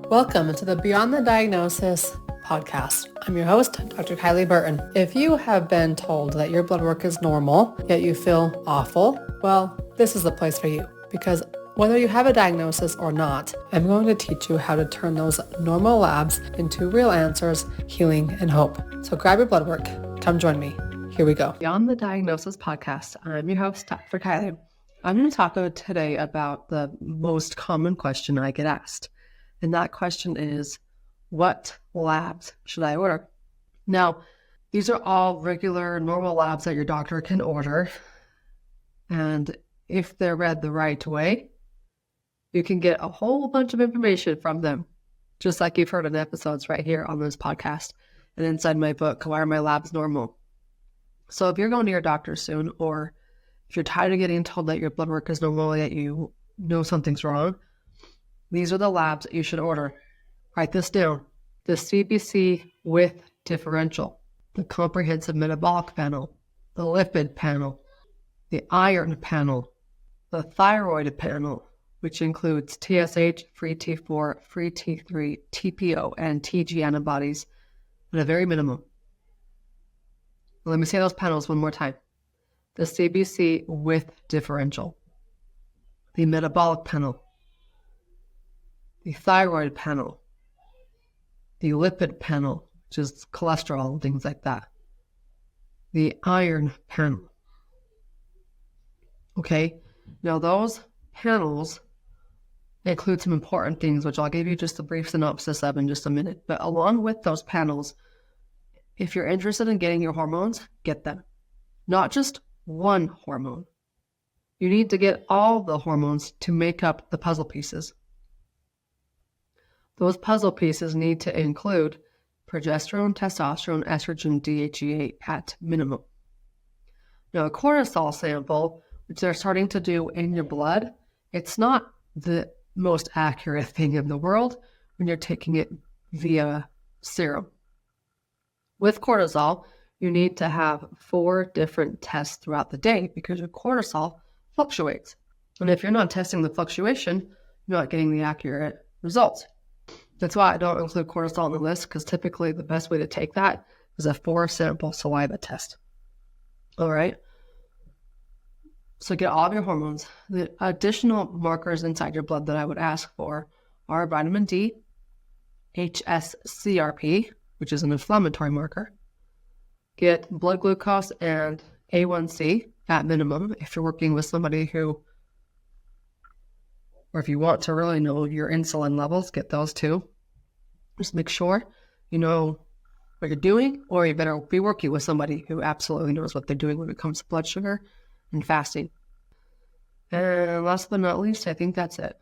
Welcome to the Beyond the Diagnosis podcast. I'm your host, Dr. Kylie Burton. If you have been told that your blood work is normal, yet you feel awful, well, this is the place for you, because whether you have a diagnosis or not, I'm going to teach you how to turn those normal labs into real answers, healing, and hope. So grab your blood work. Come join me. Here we go. Beyond the Diagnosis podcast. I'm your host, Dr. Kylie. I'm going to talk today about the most common question I get asked. And that question is, what labs should I order? Now, these are all regular, normal labs that your doctor can order. And if they're read the right way, you can get a whole bunch of information from them, just like you've heard in episodes right here on this podcast and inside my book, Why Are My Labs Normal? So if you're going to your doctor soon, or if you're tired of getting told that your blood work is normal, yet you know something's wrong, these are the labs that you should order. Write this down. The CBC with differential, the comprehensive metabolic panel, the lipid panel, the iron panel, the thyroid panel, which includes TSH, free T4, free T3, TPO, and TG antibodies at a very minimum. Let me say those panels one more time. The CBC with differential, the metabolic panel, the thyroid panel, the lipid panel, which is cholesterol and things like that, the iron panel. Okay, now those panels include some important things, which I'll give you just a brief synopsis of in just a minute. But along with those panels, if you're interested in getting your hormones, get them. Not just one hormone. You need to get all the hormones to make up the puzzle pieces. Those puzzle pieces need to include progesterone, testosterone, estrogen, DHEA at minimum. Now, a cortisol sample, which they're starting to do in your blood, it's not the most accurate thing in the world when you're taking it via serum. With cortisol, you need to have 4 different tests throughout the day because your cortisol fluctuates. And if you're not testing the fluctuation, you're not getting the accurate results. That's why I don't include cortisol on the list, because typically the best way to take that is a 4-sample saliva test. All right? So get all of your hormones. The additional markers inside your blood that I would ask for are vitamin D, HSCRP, which is an inflammatory marker. Get blood glucose and A1C at minimum if you're working with somebody who, or if you want to really know your insulin levels, get those too. Just make sure you know what you're doing, or you better be working with somebody who absolutely knows what they're doing when it comes to blood sugar and fasting. And last but not least, I think that's it.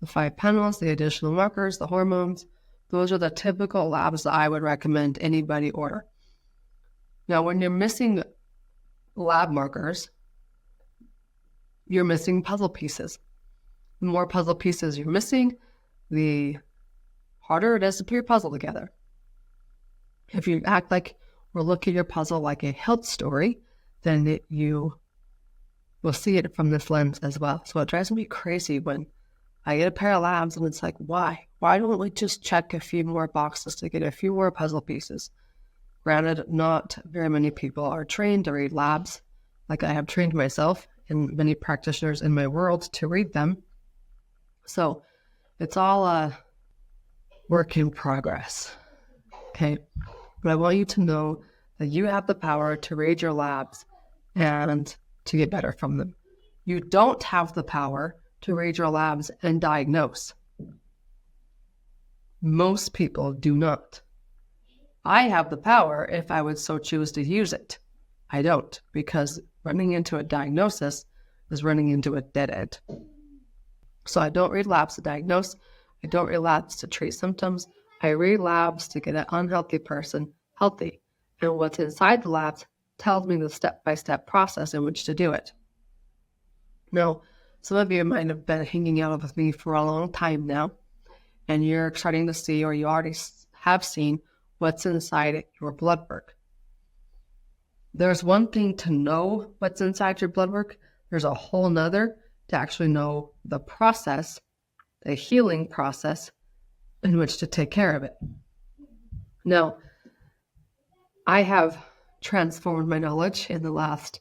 The 5 panels, the additional markers, the hormones, those are the typical labs that I would recommend anybody order. Now, when you're missing lab markers, you're missing puzzle pieces. The more puzzle pieces you're missing, the harder it is to put your puzzle together. If you act like or look at your puzzle like a health story, then you will see it from this lens as well. So it drives me crazy when I get a pair of labs and it's like, why? Why don't we just check a few more boxes to get a few more puzzle pieces? Granted, not very many people are trained to read labs, like I have trained myself and many practitioners in my world to read them. So it's all a work in progress, okay? But I want you to know that you have the power to read your labs and to get better from them. You don't have the power to read your labs and diagnose. Most people do not. I have the power if I would so choose to use it. I don't, because running into a diagnosis is running into a dead end. So I don't read labs to diagnose. I don't read labs to treat symptoms. I read labs to get an unhealthy person healthy. And what's inside the labs tells me the step-by-step process in which to do it. Now, some of you might have been hanging out with me for a long time now, and you're starting to see, or you already have seen, what's inside your blood work. There's one thing to know what's inside your blood work. There's a whole nother to actually know the process, the healing process in which to take care of it. Now, I have transformed my knowledge in the last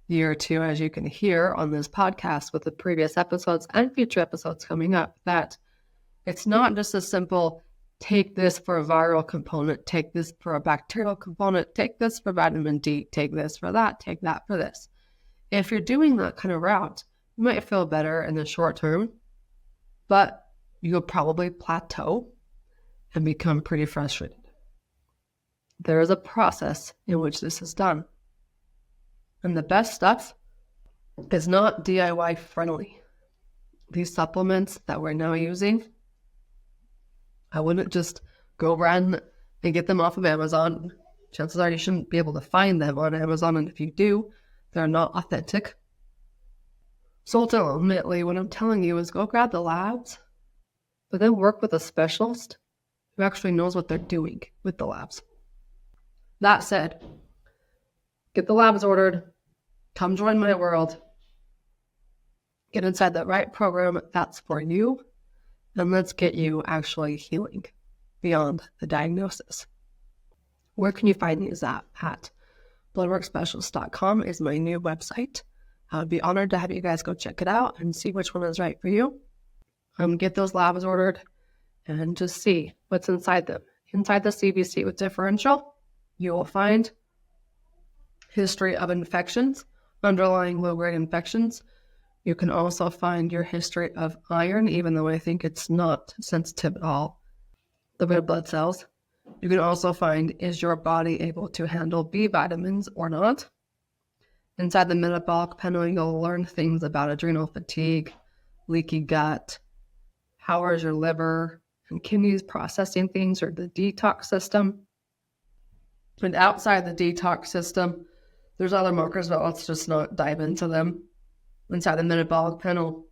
year or two, as you can hear on this podcast with the previous episodes and future episodes coming up, that it's not just a simple take this for a viral component, take this for a bacterial component, take this for vitamin D, take this for that, take that for this. If you're doing that kind of route, you might feel better in the short term, but you'll probably plateau and become pretty frustrated. There is a process in which this is done. And the best stuff is not DIY friendly. These supplements that we're now using, I wouldn't just go run and get them off of Amazon. Chances are you shouldn't be able to find them on Amazon, and if you do, they're not authentic. So ultimately, what I'm telling you is go grab the labs, but then work with a specialist who actually knows what they're doing with the labs. That said, get the labs ordered, come join my world, get inside the right program that's for you, and let's get you actually healing beyond the diagnosis. Where can you find these at? bloodworkspecialist.com is my new website. I would be honored to have you guys go check it out and see which one is right for you. Get those labs ordered and just see what's inside them. Inside the CBC with differential, you will find history of infections, underlying low-grade infections. You can also find your history of iron, even though I think it's not sensitive at all, the red blood cells. You can also find, is your body able to handle B vitamins or not? Inside the metabolic panel, you'll learn things about adrenal fatigue, leaky gut, how is your liver and kidneys processing things, or the detox system. And outside the detox system, there's other markers, but let's just not dive into them. Inside the metabolic panel.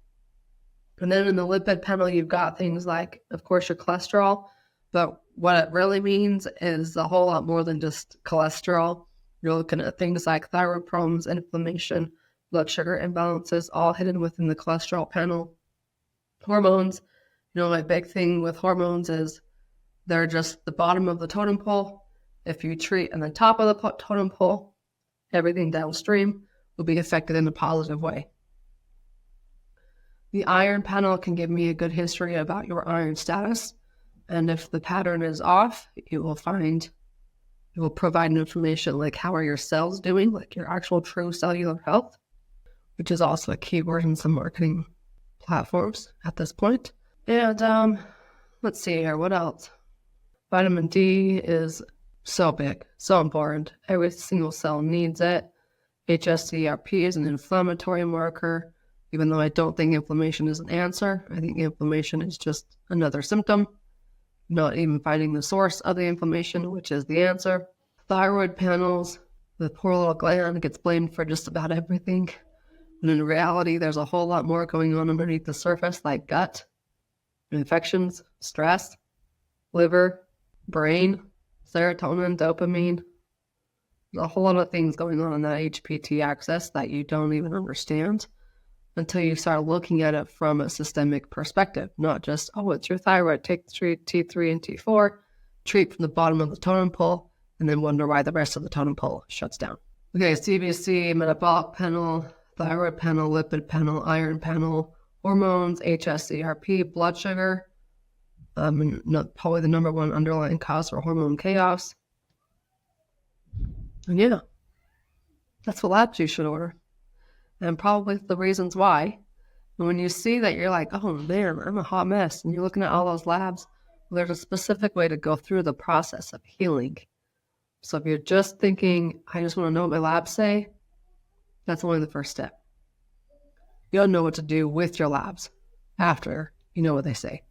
And then in the lipid panel, you've got things like, of course, your cholesterol, but what it really means is a whole lot more than just cholesterol. You're looking at things like thyroid problems, inflammation, blood sugar imbalances, all hidden within the cholesterol panel. Hormones, my big thing with hormones is they're just the bottom of the totem pole. If you treat on the top of the totem pole, everything downstream will be affected in a positive way. The iron panel can give me a good history about your iron status. And if the pattern is off, it will provide information like how are your cells doing, like your actual true cellular health, which is also a keyword in some marketing platforms at this point. And let's see here, what else? Vitamin D is so big, so important. Every single cell needs it. HSCRP is an inflammatory marker, even though I don't think inflammation is an answer. I think inflammation is just another symptom, not even finding the source of the inflammation, which is the answer. Thyroid panels, the poor little gland gets blamed for just about everything. And in reality, there's a whole lot more going on underneath the surface, like gut, infections, stress, liver, brain, serotonin, dopamine. There's a whole lot of things going on in that HPT axis that you don't even understand until you start looking at it from a systemic perspective, not just, it's your thyroid, take T3 and T4, treat from the bottom of the totem pole, and then wonder why the rest of the totem pole shuts down. Okay, CBC, metabolic panel, thyroid panel, lipid panel, iron panel, hormones, HSCRP, blood sugar, probably the number one underlying cause for hormone chaos. And yeah, that's what labs you should order. And probably the reasons why. And when you see that, you're like, oh man, I'm a hot mess. And you're looking at all those labs, there's a specific way to go through the process of healing. So if you're just thinking, I just want to know what my labs say, that's only the first step. You'll know what to do with your labs after you know what they say.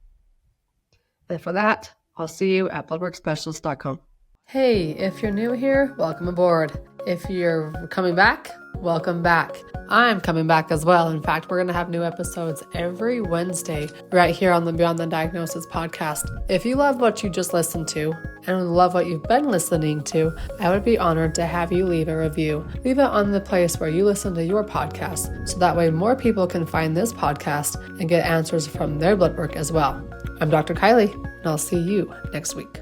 And for that, I'll see you at bloodworkspecialist.com. Hey, if you're new here, welcome aboard. If you're coming back, welcome back. I'm coming back as well. In fact, we're going to have new episodes every Wednesday right here on the Beyond the Diagnosis podcast. If you love what you just listened to and love what you've been listening to, I would be honored to have you leave a review. Leave it on the place where you listen to your podcast, so that way more people can find this podcast and get answers from their blood work as well. I'm Dr. Kylie, and I'll see you next week.